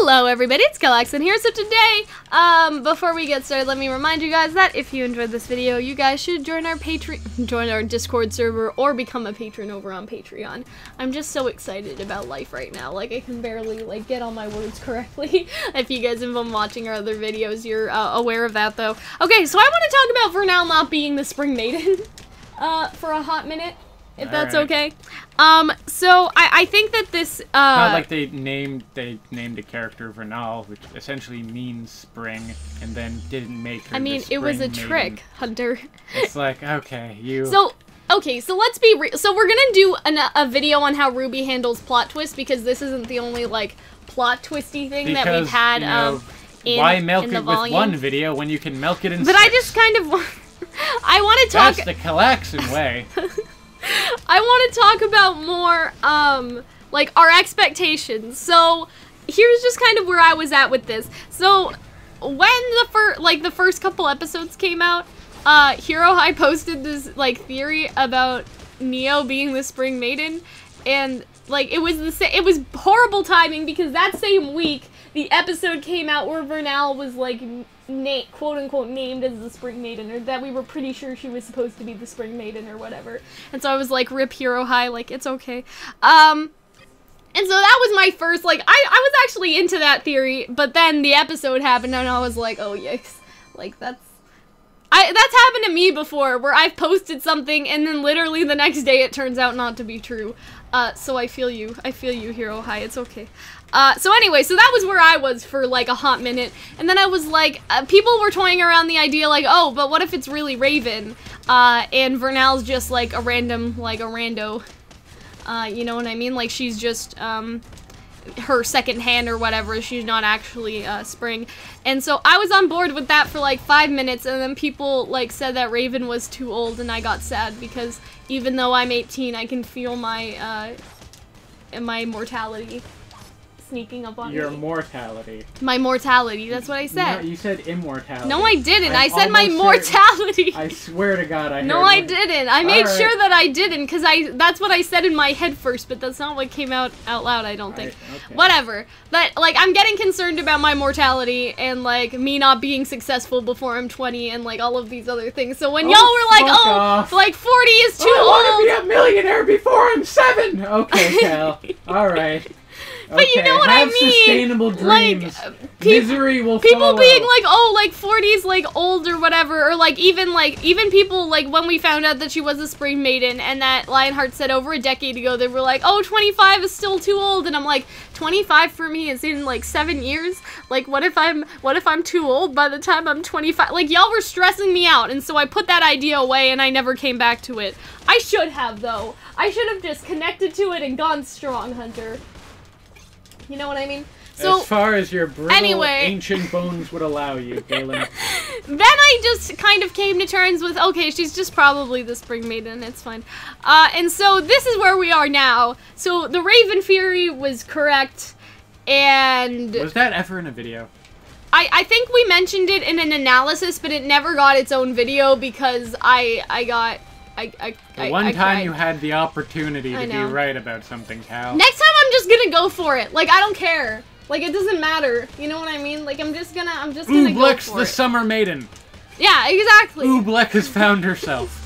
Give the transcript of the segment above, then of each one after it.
Hello everybody, it's Calxiyn here. So today, before we get started, let me remind you guys that if you enjoyed this video, you guys should join our Discord server or become a patron over on Patreon. I'm just so excited about life right now. Like, I can barely, like, get all my words correctly. If you guys have been watching our other videos, you're aware of that, though. Okay, so I want to talk about Vernal not being the Spring Maiden, for a hot minute. If that's okay. So I think that this not like they named a character Vernal, which essentially means spring, and then didn't make her. I mean, it was a trick, Hunter. It's like, okay, you. So okay, so let's be real. So we're gonna do a video on how RWBY handles plot twists, because this isn't the only like plot twisty thing that we've had. You know, why milk it with one video when you can milk it in? But I just kind of I want to talk. That's the Calxiyn way. I want to talk about more, like, our expectations. So, here's just kind of where I was at with this. So, when the first couple episodes came out, Hero High posted this, like, theory about Neo being the Spring Maiden, and, like, it was horrible timing, because that same week, the episode came out where Vernal was, like, quote-unquote named as the Spring Maiden, or that we were pretty sure she was supposed to be the Spring Maiden or whatever. And so I was like, rip Hero High, like, it's okay. And so that was my first, like, I was actually into that theory, but then the episode happened and I was like, oh yikes. Like, that's happened to me before, where I've posted something and then literally the next day it turns out not to be true. So I feel you, Hero High, it's okay. So anyway, so that was where I was for, like, a hot minute, and then I was like, people were toying around the idea, like, oh, but what if it's really Raven, and Vernal's just, like, a random, like, a rando, you know what I mean? Like, she's just, her second hand or whatever, she's not actually, Spring, and so I was on board with that for, like, 5 minutes, and then people, like, said that Raven was too old, and I got sad, because even though I'm 18, I can feel my, my mortality sneaking up on Your me. mortality. My mortality, that's what I said. No, you said immortality. No, I didn't. I said my mortality. I swear to God, I heard No, I didn't. I made sure that I didn't, because that's what I said in my head first, but that's not what came out loud, I don't think. Okay. Whatever. But, like, I'm getting concerned about my mortality, and, like, me not being successful before I'm 20, and, like, all of these other things. So when y'all were like, off. like, 40 is too old. I want to be a millionaire before I'm 7! Okay, Cal. Alright. But you know what I mean? Have sustainable dreams. Like, Misery will people follow. being like, oh, like 40's like old or whatever, or like even people like when we found out that she was a Spring Maiden and that Lionheart said over a decade ago, they were like, oh, 25 is still too old, and I'm like, 25 for me is in like 7 years. Like, what if I'm too old by the time I'm 25? Like, y'all were stressing me out, and so I put that idea away and I never came back to it. I should have, though. I should have just connected to it and gone strong, Hunter. You know what I mean? So, as far as your brittle, ancient bones would allow you, Galen. Then I just kind of came to terms with, okay, she's just probably the Spring Maiden, it's fine. And so this is where we are now. So the Raven theory was correct, and... Was that ever in a video? I think we mentioned it in an analysis, but it never got its own video because One time you had the opportunity to be right about something, Cal. Next time I'm just gonna go for it. Like, I don't care. Like, it doesn't matter. You know what I mean? Like, I'm just gonna go for it. Oobleck's the Summer Maiden. Yeah, exactly. Oobleck has found herself.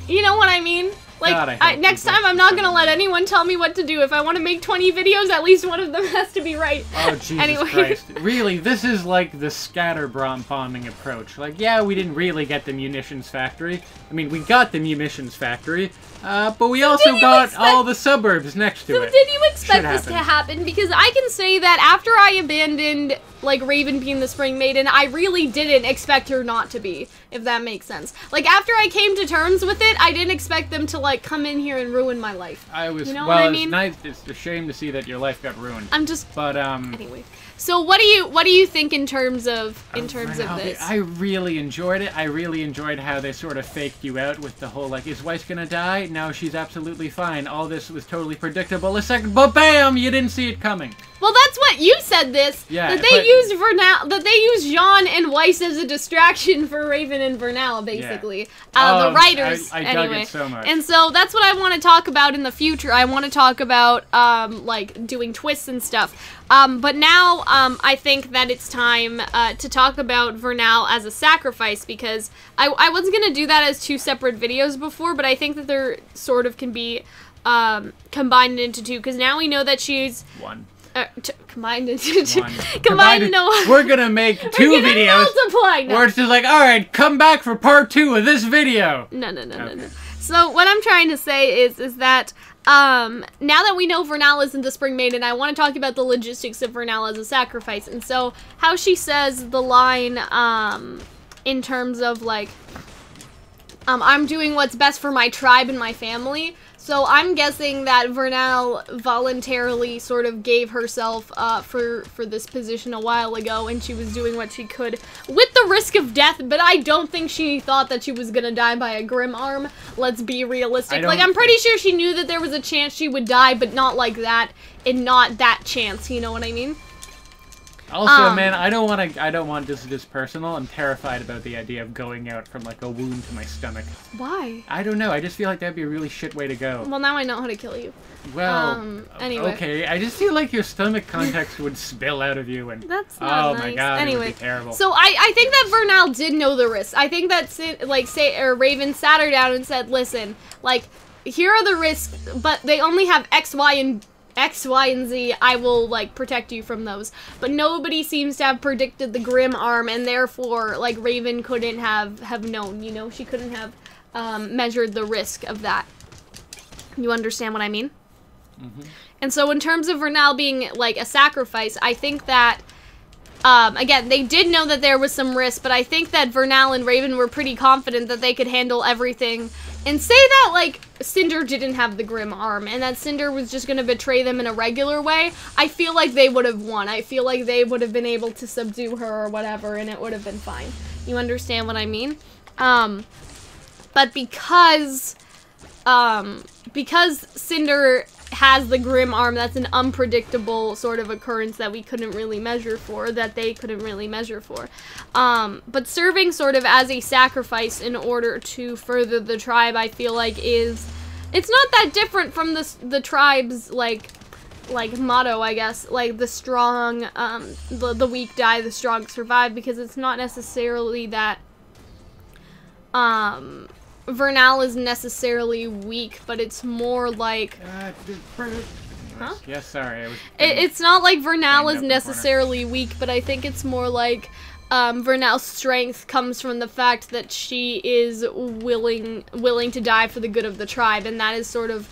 You know what I mean? Like, God, next time I'm not gonna let anyone tell me what to do. If I want to make 20 videos, at least one of them has to be right. Oh, Jesus Christ. Really, this is like the scatterbombing approach. Like, yeah, we didn't really get the munitions factory. I mean, we got the munitions factory, but we also got all the suburbs next to it. So did you expect this to happen? Because I can say that after I abandoned, like, Raven being the Spring Maiden, I really didn't expect her not to be, if that makes sense. Like, after I came to terms with it, I didn't expect them to, like, come in here and ruin my life. You know what I mean? It's a shame to see that your life got ruined. But, anyway. So what do you think in terms of this? I really enjoyed it. I really enjoyed how they sort of faked you out with the whole, like, is Weiss gonna die? No, she's absolutely fine. All this was totally predictable. A second, but bam! You didn't see it coming. Well, that's what you said this. Yeah, that used Vernal, that they used Jean and Weiss as a distraction for Raven and Vernal, basically. The writers, I anyway. dug it so much. And so that's what I want to talk about in the future. I want to talk about, like, doing twists and stuff. But now, I think that it's time, to talk about Vernal as a sacrifice, because I wasn't gonna do that as 2 separate videos before, but I think that there sort of can be, combined into 2, because now we know that she's... 1. Combined into 2. 1. Combined into 1. We're gonna make 2 videos. Multiply now. Where it's just like, alright, come back for part 2 of this video. No. So what I'm trying to say is that, now that we know Vernal isn't the Spring Maiden, I want to talk about the logistics of Vernal as a sacrifice. And so, how she says the line, in terms of, like, I'm doing what's best for my tribe and my family. So I'm guessing that Vernal voluntarily sort of gave herself for this position a while ago, and she was doing what she could with the risk of death, but I don't think she thought that she was gonna die by a grim arm. Let's be realistic. Like, I'm pretty sure she knew that there was a chance she would die, but not like that, and not that chance, you know what I mean? Also, man, I don't want this personal. I'm terrified about the idea of going out from, like, a wound to my stomach. Why? I don't know. I just feel like that'd be a really shit way to go. Well, now I know how to kill you. Well, anyway. Okay. I just feel like your stomach contents would spill out of you, and that's not nice. My god, anyway, it would be terrible. So I think that Vernal did know the risks. I think that Raven sat her down and said, listen, like, here are the risks, but they only have X, Y, and Z, I will, like, protect you from those. But nobody seems to have predicted the grim arm, and therefore, like, Raven couldn't have known, you know? She couldn't have measured the risk of that. You understand what I mean? Mm-hmm. And so in terms of Vernal being, like, a sacrifice, I think that, again, they did know that there was some risk, but I think that Vernal and Raven were pretty confident that they could handle everything. And say that, like, Cinder didn't have the grim arm, and that Cinder was just gonna betray them in a regular way, I feel like they would have won. I feel like they would have been able to subdue her or whatever, and it would have been fine. You understand what I mean? But because Cinder has the grim arm, that's an unpredictable sort of occurrence that we couldn't really measure for, that they couldn't really measure for. But serving sort of as a sacrifice in order to further the tribe, I feel like it's not that different from the tribe's, like motto, I guess, like the strong, the weak die, the strong survive, because it's not necessarily that, Vernal is necessarily weak, but it's more like... Huh? Yes, sorry. It's not like Vernal is necessarily weak, but I think it's more like Vernal's strength comes from the fact that she is willing to die for the good of the tribe, and that is sort of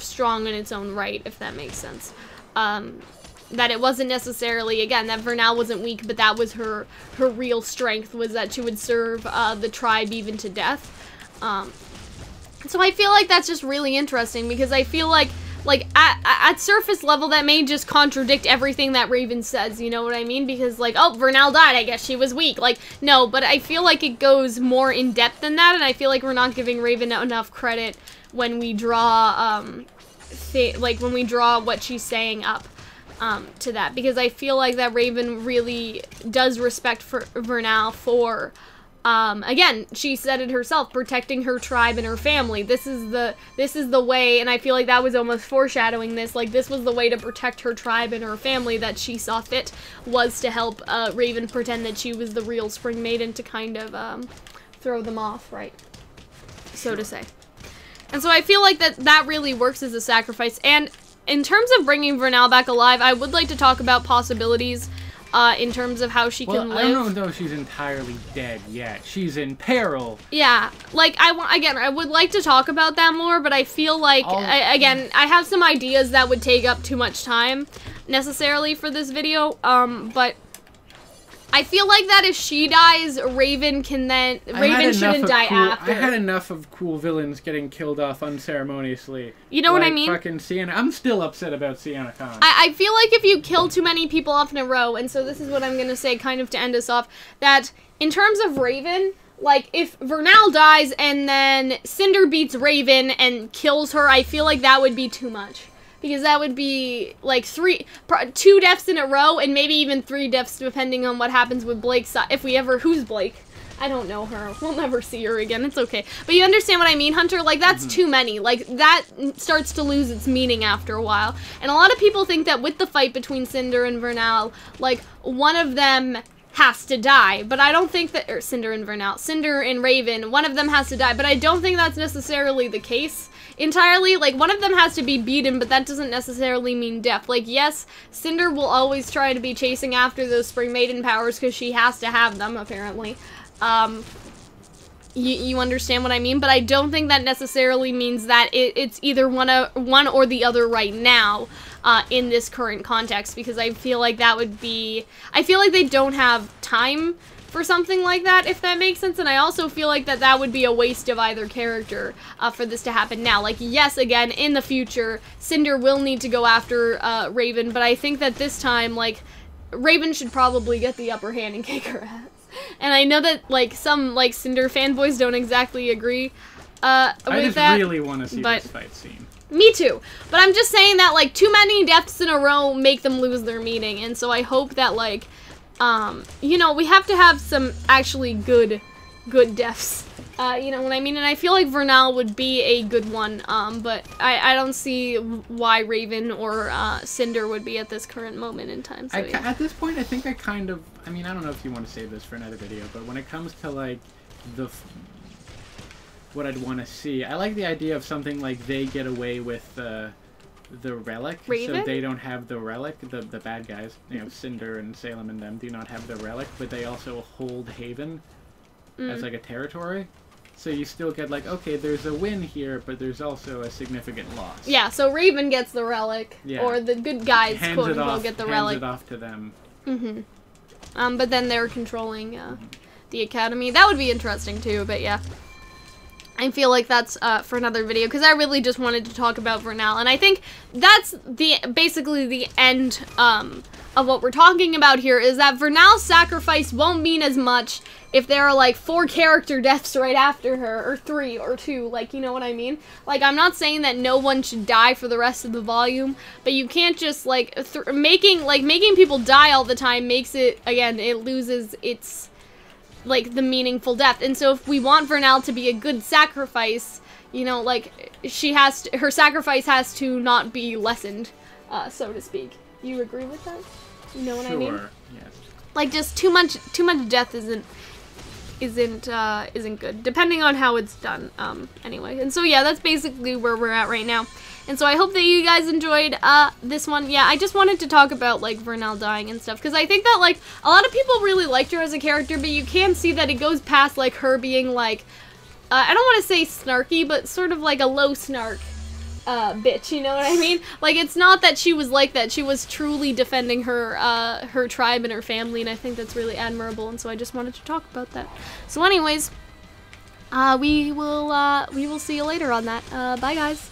strong in its own right, if that makes sense. That it wasn't necessarily, again, that Vernal wasn't weak, but that was her real strength, was that she would serve the tribe even to death. So I feel like that's just really interesting, because I feel like at surface level, that may just contradict everything that Raven says, you know what I mean? Because, like, oh, Vernal died, I guess she was weak. Like, no, but I feel like it goes more in depth than that, and I feel like we're not giving Raven enough credit when we draw, when we draw what she's saying up. To that, because I feel like that Raven really does respect for Vernal for, again, she said it herself, protecting her tribe and her family. This is the way, and I feel like that was almost foreshadowing this, like, this was the way to protect her tribe and her family that she saw fit, was to help, Raven pretend that she was the real Spring Maiden to kind of, throw them off, right? So to say. And so I feel like that really works as a sacrifice, and in terms of bringing Vernal back alive, I would like to talk about possibilities in terms of how she can live. I don't know if she's entirely dead yet. She's in peril. Yeah, like, I would like to talk about that more, but I feel like, I have some ideas that would take up too much time, necessarily, for this video, but I feel like that if she dies, Raven shouldn't die after. I had enough of cool villains getting killed off unceremoniously. You know what I mean? Fucking Sienna. I'm still upset about Sienna Khan. I feel like if you kill too many people off in a row, and so this is what I'm gonna say kind of to end us off, that in terms of Raven, like, if Vernal dies and then Cinder beats Raven and kills her, I feel like that would be too much. because that would be like 2 deaths in a row, and maybe even 3 deaths depending on what happens with Blake's side. If we ever, who's Blake? I don't know her. We'll never see her again. It's okay. But you understand what I mean, Hunter? Like, that's too many. Like, that starts to lose its meaning after a while. And a lot of people think that with the fight between Cinder and Vernal, like, one of them has to die, but I don't think that, or Cinder and Vernal, Cinder and Raven, one of them has to die, but I don't think that's necessarily the case entirely. Like, one of them has to be beaten, but that doesn't necessarily mean death. Like, yes, Cinder will always try to be chasing after those Spring Maiden powers, because she has to have them, apparently. You understand what I mean? But I don't think that necessarily means that it's either one or the other right now. In this current context, because I feel like that would be, I feel like they don't have time for something like that, if that makes sense, and I also feel like that would be a waste of either character for this to happen now. Like, yes, again, in the future, Cinder will need to go after Raven, but I think that this time, like, Raven should probably get the upper hand and kick her ass. And I know that, like, some, like, Cinder fanboys don't exactly agree with that. I just really want to see this fight scene. Me too. But I'm just saying that, like, too many deaths in a row make them lose their meaning. And so I hope that, like, you know, we have to have some actually good deaths. You know what I mean? And I feel like Vernal would be a good one. But I don't see why Raven or Cinder would be at this current moment in time. So, yeah. At this point, I think I mean, I don't know if you want to save this for another video, but when it comes to, like, what I'd want to see, I like the idea of something like they get away with the relic, Raven? so they don't have the relic. The bad guys, you know, Cinder and Salem and them do not have the relic, but they also hold Haven as like a territory. So you still get like, okay, there's a win here, but there's also a significant loss. Yeah, so Raven gets the relic, or the good guys, quote unquote, get the relic. Hands it off to them. But then they're controlling the academy. That would be interesting too, but yeah. I feel like that's for another video, because I really just wanted to talk about Vernal, and I think that's basically the end of what we're talking about here, is that Vernal's sacrifice won't mean as much if there are, like, 4 character deaths right after her, or 3, or 2, like, you know what I mean? Like, I'm not saying that no one should die for the rest of the volume, but you can't just, like, making people die all the time makes it, again, it loses its, like, the meaningful death. And so if we want Vernal to be a good sacrifice, you know, like, her sacrifice has to not be lessened, so to speak. You agree with that? You know what I mean? Sure, yes. Like, just too much death isn't good, depending on how it's done, anyway. And so, yeah, that's basically where we're at right now. And so I hope that you guys enjoyed, this one. Yeah, I just wanted to talk about, like, Vernal dying and stuff, because I think that, like, a lot of people really liked her as a character, but you can see that it goes past, like, her being, like, I don't want to say snarky, but sort of like a low snark, bitch, you know what I mean? Like, it's not that she was like that. She was truly defending her, her tribe and her family, and I think that's really admirable, and so I just wanted to talk about that. So anyways, we will see you later on that. Bye, guys.